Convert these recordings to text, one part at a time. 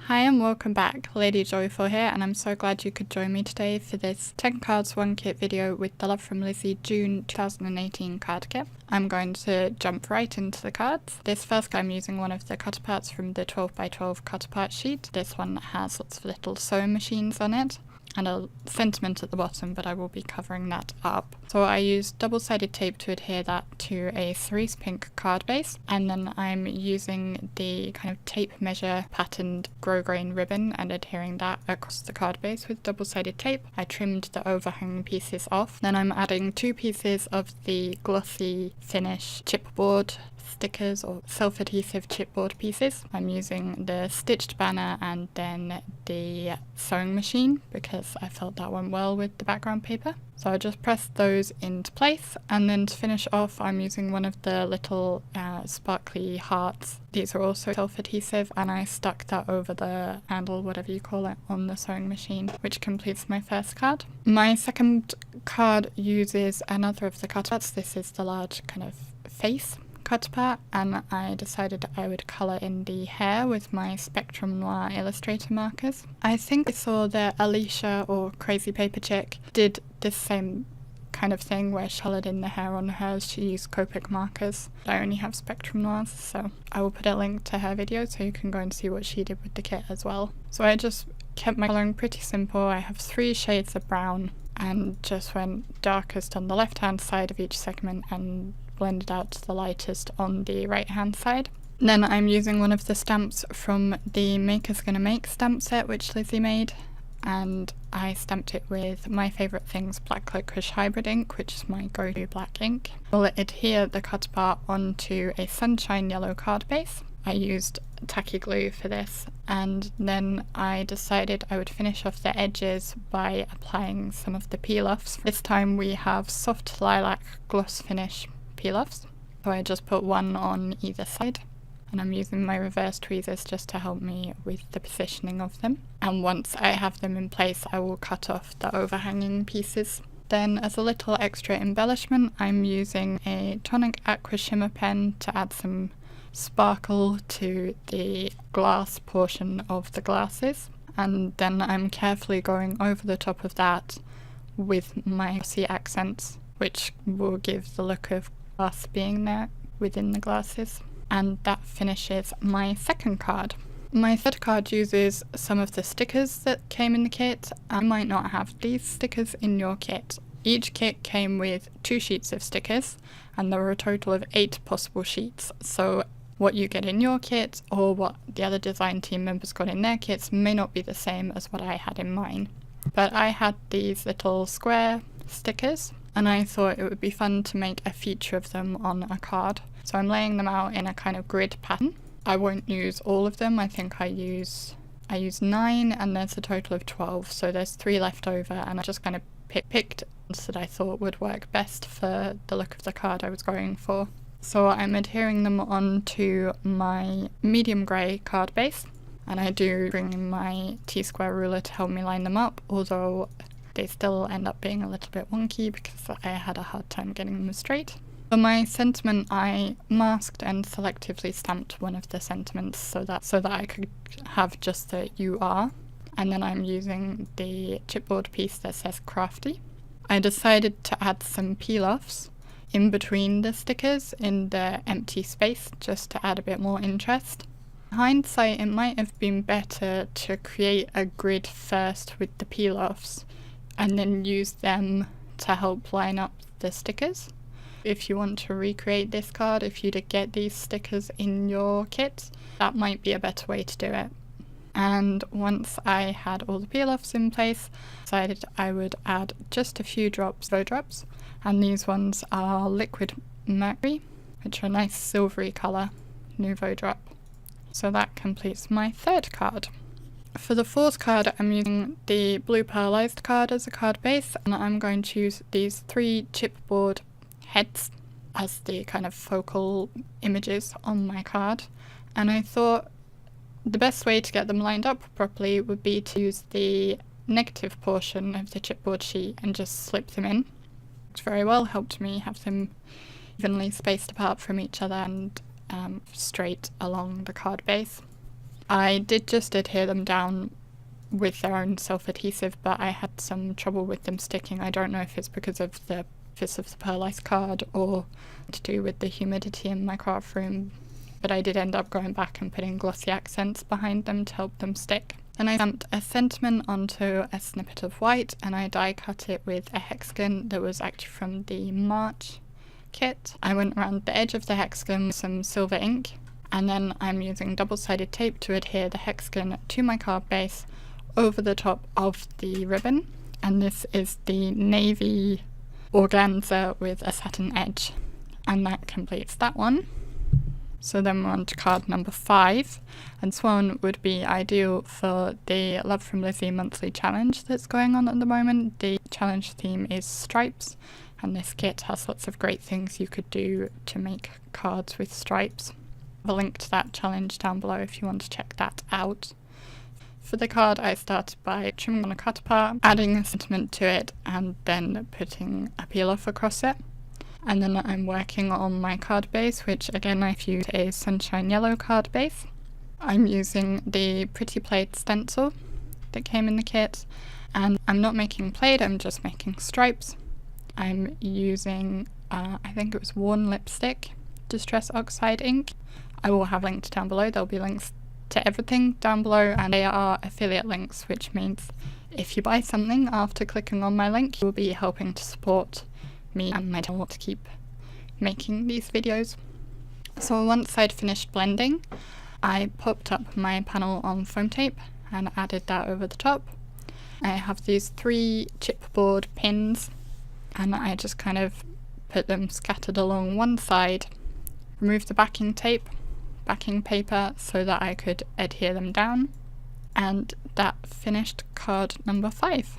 Hi and welcome back, Lady Joyful here, and I'm so glad you could join me today for this 10 cards 1 kit video with the Love From Lizi June 2018 card kit. I'm going to jump right into the cards. This first I'm using one of the cutter parts from the 12x12 cutter part sheet. This one has lots of little sewing machines on it and a sentiment at the bottom, but I will be covering that up. So I used double-sided tape to adhere that to a cerise pink card base, and then I'm using the kind of tape measure patterned grosgrain ribbon and adhering that across the card base with double-sided tape. I trimmed the overhanging pieces off. Then I'm adding 2 pieces of the glossy finish chipboard stickers or self-adhesive chipboard pieces. I'm using the stitched banner and then the sewing machine because I felt that went well with the background paper. So I just pressed those into place, and then to finish off I'm using one of the little sparkly hearts. These are also self-adhesive, and I stuck that over the handle, whatever you call it, on the sewing machine, which completes my first card. My second card uses another of the cutter parts. This is the large kind of face cutter part, and I decided I would colour in the hair with my Spectrum Noir Illustrator markers. I think I saw that Alicia or Crazy Paper Chick did this same kind of thing where she coloured in the hair on hers. She used Copic markers. I only have Spectrum Noirs, so I will put a link to her video so you can go and see what she did with the kit as well. So I just kept my colouring pretty simple. I have 3 shades of brown and just went darkest on the left hand side of each segment and blended out to the lightest on the right hand side. Then I'm using one of the stamps from the Maker's Gonna Make stamp set which Lizzie made, and I stamped it with My Favourite Things Black Licorice Hybrid ink, which is my go-to black ink. I'll adhere the cutter part onto a sunshine yellow card base. I used tacky glue for this, and then I decided I would finish off the edges by applying some of the peel-offs. This time we have soft lilac gloss finish peel-offs, so I just put one on either side, and I'm using my reverse tweezers just to help me with the positioning of them. And once I have them in place, I will cut off the overhanging pieces. Then as a little extra embellishment, I'm using a Tonic Aqua Shimmer pen to add some sparkle to the glass portion of the glasses, and then I'm carefully going over the top of that with my Glossy Accents, which will give the look of glass being there within the glasses. And that finishes my second card. My third card uses some of the stickers that came in the kit. I might not have these stickers in your kit. Each kit came with 2 sheets of stickers, and there were a total of 8 possible sheets. So what you get in your kit or what the other design team members got in their kits may not be the same as what I had in mine. But I had these little square stickers, and I thought it would be fun to make a feature of them on a card. So I'm laying them out in a kind of grid pattern. I won't use all of them. I think I use 9, and there's a total of 12, so there's 3 left over, and I just kind of picked ones that I thought would work best for the look of the card I was going for. So I'm adhering them onto my medium grey card base, and I do bring in my T-square ruler to help me line them up, although they still end up being a little bit wonky because I had a hard time getting them straight. For my sentiment, I masked and selectively stamped one of the sentiments so that I could have just the "you are", and then I'm using the chipboard piece that says "crafty". I decided to add some peel-offs in between the stickers in the empty space just to add a bit more interest. In hindsight, it might have been better to create a grid first with the peel-offs and then use them to help line up the stickers. If you want to recreate this card, if you did get these stickers in your kit, that might be a better way to do it. And once I had all the peel-offs in place, I decided I would add just a few drops, and these ones are liquid Mercury, which are a nice silvery colour, Nuvo drop. So that completes my third card. For the fourth card, I'm using the blue pearlized card as a card base, and I'm going to use these 3 chipboard heads as the kind of focal images on my card. And I thought the best way to get them lined up properly would be to use the negative portion of the chipboard sheet and just slip them in. It's very well, helped me have them evenly spaced apart from each other and straight along the card base. I did just adhere them down with their own self-adhesive, but I had some trouble with them sticking. I don't know if it's because of the surface of the pearlized card or to do with the humidity in my craft room, but I did end up going back and putting glossy accents behind them to help them stick. Then I stamped a sentiment onto a snippet of white, and I die cut it with a hexagon that was actually from the March kit. I went around the edge of the hexagon with some silver ink, and then I'm using double-sided tape to adhere the hexagon to my card base over the top of the ribbon, and this is the navy organza with a satin edge, and that completes that one. So then we're on to card number 5, and this one would be ideal for the Love From Lizi monthly challenge that's going on at the moment. The challenge theme is stripes, and this kit has lots of great things you could do to make cards with stripes. I'll have a link to that challenge down below if you want to check that out. For the card, I started by trimming on a cut apart, adding a sentiment to it, and then putting a peel off across it. And then I'm working on my card base, which again I've used a sunshine yellow card base. I'm using the Pretty Plaid stencil that came in the kit, and I'm not making plaid, I'm just making stripes. I'm using, I think it was Worn Lipstick Distress Oxide ink. I will have links down below. There'll be links to everything down below, and they are affiliate links, which means if you buy something after clicking on my link, you will be helping to support me and my channel to keep making these videos. So once I'd finished blending, I popped up my panel on foam tape and added that over the top. I have these 3 chipboard pins, and I just kind of put them scattered along one side, removed the backing paper so that I could adhere them down, and that finished card number 5.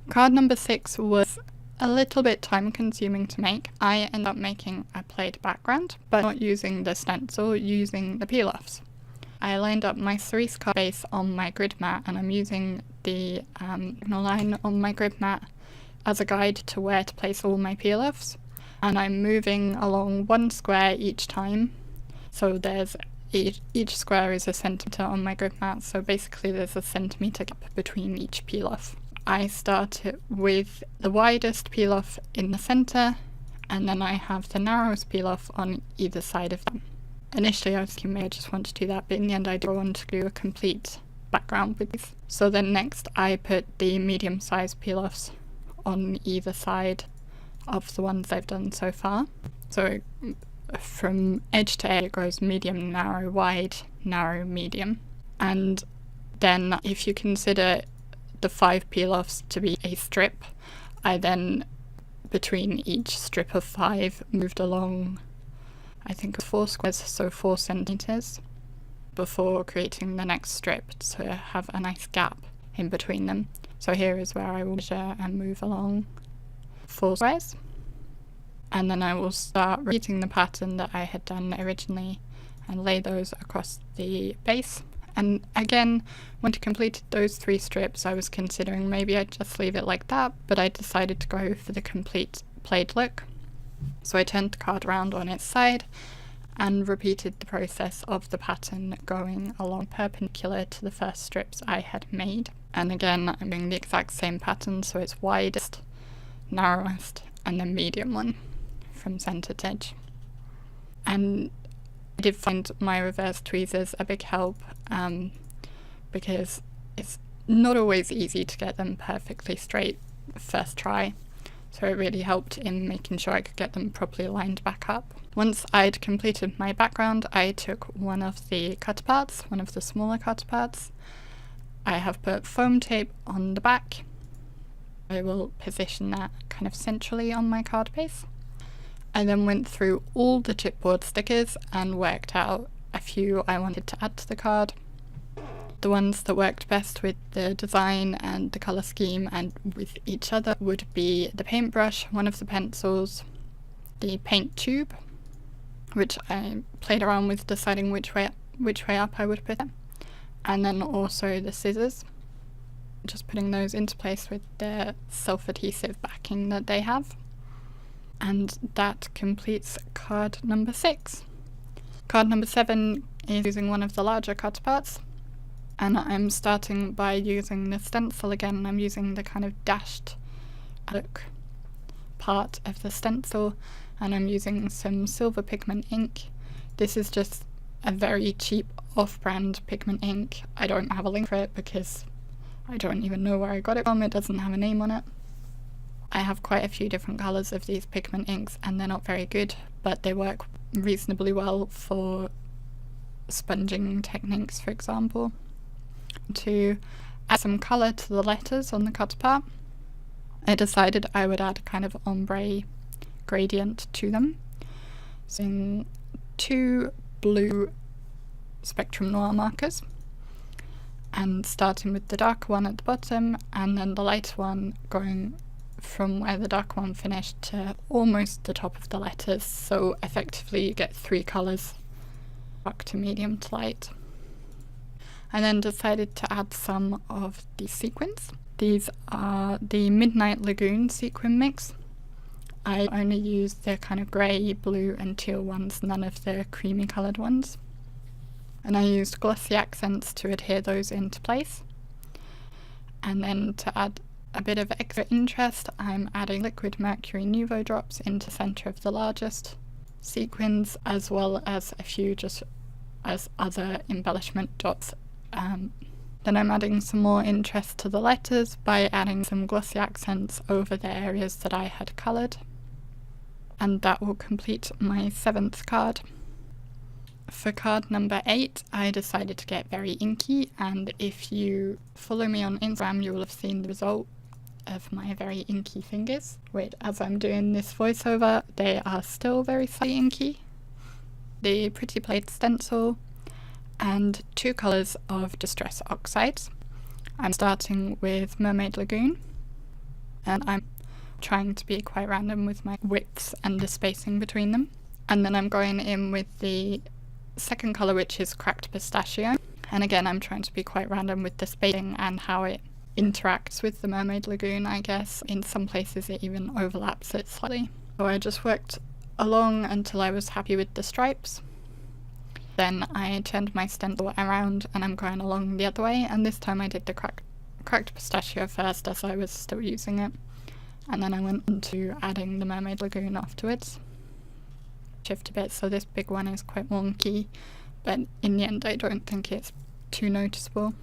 Card number 6 was a little bit time consuming to make. I ended up making a plaid background, but not using the stencil, using the peel-offs. I lined up my cerise card base on my grid mat, and I'm using the line on my grid mat as a guide to where to place all my peel-offs. And I'm moving along one square each time. So there's each square is a centimetre on my grid mat, so basically there's a centimetre gap between each peel-off. I started with the widest peel-off in the centre, and then I have the narrowest peel-off on either side of them. Initially I was thinking maybe I just want to do that, but in the end I do want to do a complete background with these. So then next I put the medium-sized peel-offs on either side of the ones I've done so far. So from edge to edge it goes medium, narrow, wide, narrow, medium. And then if you consider the 5 peel-offs to be a strip, I then, between each strip of 5, moved along, I think 4 squares, so 4 centimetres, before creating the next strip to have a nice gap in between them. So here is where I will measure and move along 4 squares. And then I will start repeating the pattern that I had done originally and lay those across the base. And again, when I completed those 3 strips, I was considering maybe I'd just leave it like that, but I decided to go for the complete plaid look. So I turned the card around on its side and repeated the process of the pattern going along perpendicular to the first strips I had made. And again, I'm doing the exact same pattern, so it's widest, narrowest, and then medium one from centre to edge. And I did find my reverse tweezers a big help, because it's not always easy to get them perfectly straight first try, so it really helped in making sure I could get them properly lined back up. Once I'd completed my background, I took one of the cut parts, one of the smaller cut parts. I have put foam tape on the back. I will position that kind of centrally on my card base. I then went through all the chipboard stickers and worked out a few I wanted to add to the card. The ones that worked best with the design and the colour scheme and with each other would be the paintbrush, one of the pencils, the paint tube, which I played around with deciding which way up I would put it, and then also the scissors, just putting those into place with the self-adhesive backing that they have. And that completes card number 6. Card number 7 is using one of the larger cut parts, and I'm starting by using the stencil again. I'm using the kind of dashed look part of the stencil, and I'm using some silver pigment ink. This is just a very cheap off-brand pigment ink. I don't have a link for it because I don't even know where I got it from. It doesn't have a name on it. I have quite a few different colours of these pigment inks and they're not very good, but they work reasonably well for sponging techniques, for example. To add some colour to the letters on the cut part, I decided I would add a kind of ombre gradient to them. Using 2 blue Spectrum Noir markers, and starting with the darker one at the bottom and then the lighter one going from where the dark one finished to almost the top of the letters, so effectively you get 3 colours, dark to medium to light. I then decided to add some of the sequins. These are the Midnight Lagoon sequin mix. I only used the kind of grey, blue and teal ones, none of the creamy coloured ones. And I used Glossy Accents to adhere those into place. And then to add a bit of extra interest, I'm adding liquid Mercury Nuvo drops into the centre of the largest sequins, as well as a few just as other embellishment dots. Then I'm adding some more interest to the letters by adding some glossy accents over the areas that I had coloured. And that will complete my 7th card. For card number 8, I decided to get very inky, and if you follow me on Instagram you will have seen the result of my very inky fingers, which as I'm doing this voiceover they are still very slightly inky. The Pretty Plate stencil and 2 colours of Distress Oxides. I'm starting with Mermaid Lagoon, and I'm trying to be quite random with my widths and the spacing between them. And then I'm going in with the second colour, which is Cracked Pistachio, and again I'm trying to be quite random with the spacing and how it interacts with the Mermaid Lagoon, I guess. In some places it even overlaps it slightly. So I just worked along until I was happy with the stripes. Then I turned my stencil around and I'm going along the other way, and this time I did the cracked pistachio first as I was still using it, and then I went on to adding the Mermaid Lagoon afterwards. Shift a bit, so this big one is quite wonky, but in the end I don't think it's too noticeable.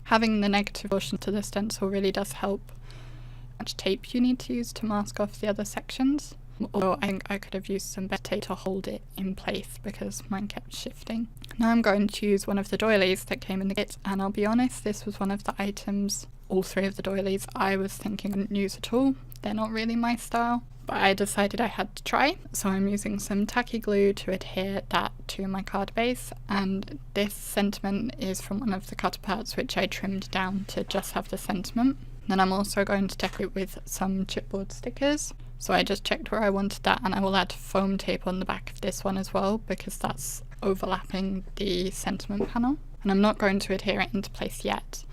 Having the negative portion to the stencil really does help how much tape you need to use to mask off the other sections. Although I think I could have used some better tape to hold it in place because mine kept shifting. Now I'm going to use one of the doilies that came in the kit, and I'll be honest, this was one of the items, all 3 of the doilies, I was thinking I wouldn't use at all. They're not really my style, but I decided I had to try. So I'm using some tacky glue to adhere that to my card base, and this sentiment is from one of the cut parts which I trimmed down to just have the sentiment. Then I'm also going to decorate with some chipboard stickers. So I just checked where I wanted that, and I will add foam tape on the back of this one as well because that's overlapping the sentiment panel. And I'm not going to adhere it into place yet.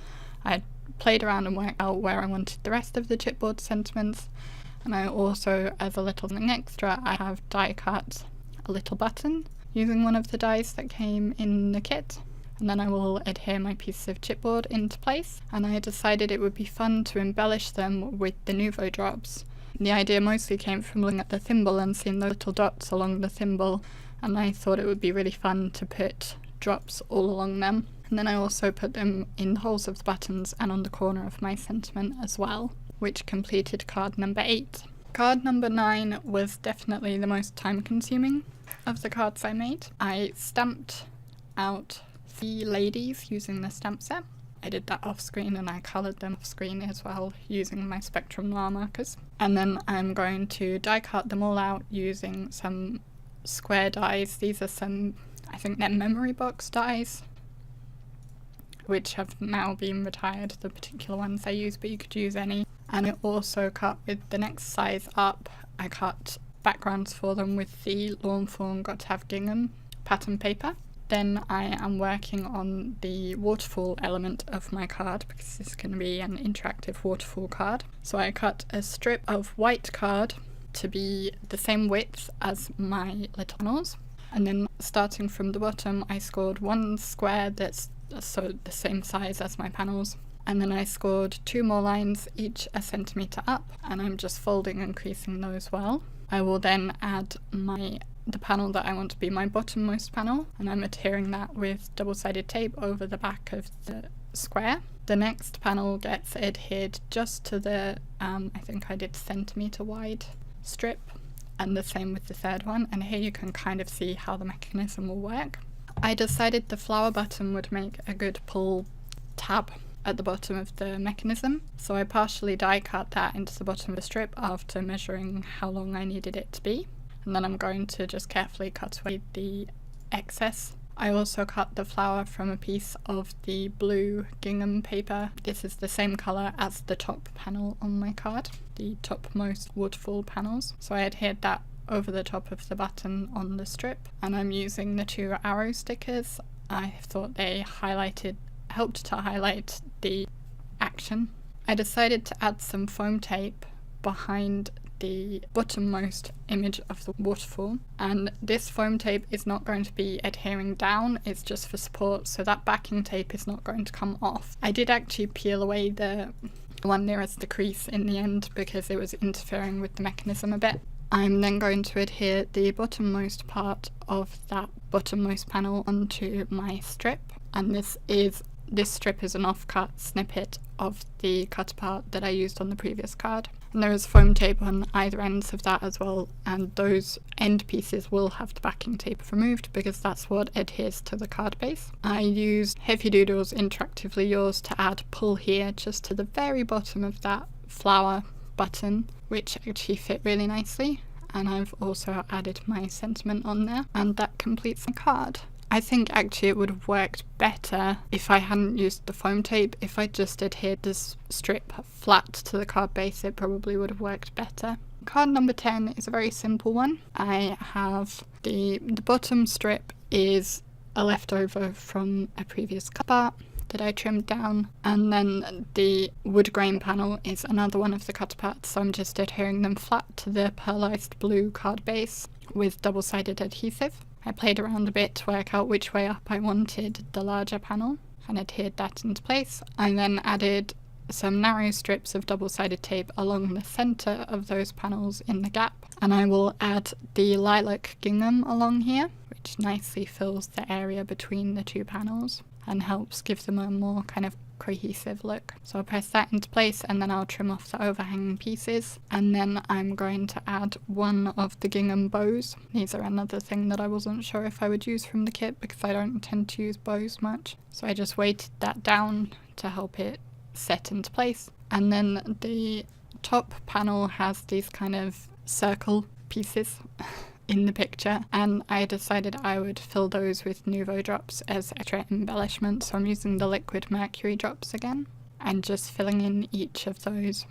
I played around and worked out where I wanted the rest of the chipboard sentiments, and I also, as a little something extra, I have die cut a little button using one of the dies that came in the kit. And then I will adhere my pieces of chipboard into place, and I decided it would be fun to embellish them with the Nuvo drops. The idea mostly came from looking at the thimble and seeing the little dots along the thimble, and I thought it would be really fun to put drops all along them. And then I also put them in the holes of the buttons and on the corner of my sentiment as well, which completed card number 8. Card number 9 was definitely the most time consuming of the cards I made. I stamped out 3 ladies using the stamp set. I did that off screen, and I coloured them off screen as well using my Spectrum Noir markers. And then I'm going to die cut them all out using some square dies. These are some, I think they're memory box dies, which have now been retired, the particular ones I use, but you could use any. And I also cut with the next size up. I cut backgrounds for them with the Lawn Fawn Got to Have Gingham pattern paper. Then I am working on the waterfall element of my card because this is going to be an interactive waterfall card. So I cut a strip of white card to be the same width as my little panels. And then starting from the bottom, I scored one square that's so the same size as my panels. And then I scored 2 more lines, each a centimetre up, and I'm just folding and creasing those well. I will then add the panel that I want to be my bottommost panel, and I'm adhering that with double-sided tape over the back of the square. The next panel gets adhered just to the, I think I did centimetre wide strip, and the same with the third one, and here you can kind of see how the mechanism will work. I decided the flower button would make a good pull tab at the bottom of the mechanism, so I partially die cut that into the bottom of the strip after measuring how long I needed it to be, and then I'm going to just carefully cut away the excess. I also cut the flower from a piece of the blue gingham paper. This is the same colour as the top panel on my card, the topmost waterfall panels, so I adhered that over the top of the button on the strip, and I'm using the 2 arrow stickers. I thought they helped to highlight the action. I decided to add some foam tape behind the bottommost image of the waterfall, and this foam tape is not going to be adhering down, it's just for support, so that backing tape is not going to come off. I did actually peel away the one nearest the crease in the end because it was interfering with the mechanism a bit. I'm then going to adhere the bottommost part of that bottommost panel onto my strip, and this strip is an offcut snippet of the cut apart that I used on the previous card. And there is foam tape on either ends of that as well, and those end pieces will have the backing tape removed because that's what adheres to the card base. I used Heffy Doodle's Interactively Yours to add pull here just to the very bottom of that flower button, which actually fit really nicely, and I've also added my sentiment on there, and that completes my card. I think actually it would have worked better if I hadn't used the foam tape. If I just adhered this strip flat to the card base, it probably would have worked better. Card number 10 is a very simple one. I have the bottom strip is a leftover from a previous cut part that I trimmed down, and then the wood grain panel is another one of the cut parts, so I'm just adhering them flat to the pearlized blue card base with double-sided adhesive. I played around a bit to work out which way up I wanted the larger panel and adhered that into place. I then added some narrow strips of double-sided tape along the centre of those panels in the gap, and I will add the lilac gingham along here, which nicely fills the area between the 2 panels and helps give them a more kind of cohesive look. So I'll press that into place, and then I'll trim off the overhanging pieces, and then I'm going to add one of the gingham bows. These are another thing that I wasn't sure if I would use from the kit because I don't tend to use bows much, so I just weighted that down to help it set into place. And then the top panel has these kind of circle pieces in the picture, and I decided I would fill those with Nuvo drops as extra embellishment, so I'm using the liquid Mercury drops again and just filling in each of those,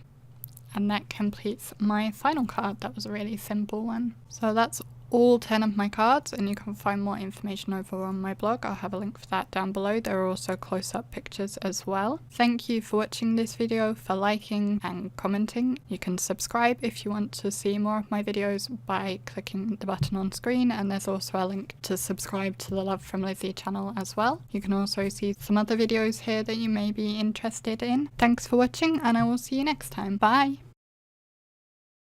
and that completes my final card. That was a really simple one. So that's all 10 of my cards, and you can find more information over on my blog. I'll have a link for that down below. There are also close-up pictures as well. Thank you for watching this video, for liking and commenting. You can subscribe if you want to see more of my videos by clicking the button on screen, and there's also a link to subscribe to the Love From Lizi channel as well. You can also see some other videos here that you may be interested in. Thanks for watching, and I will see you next time. Bye!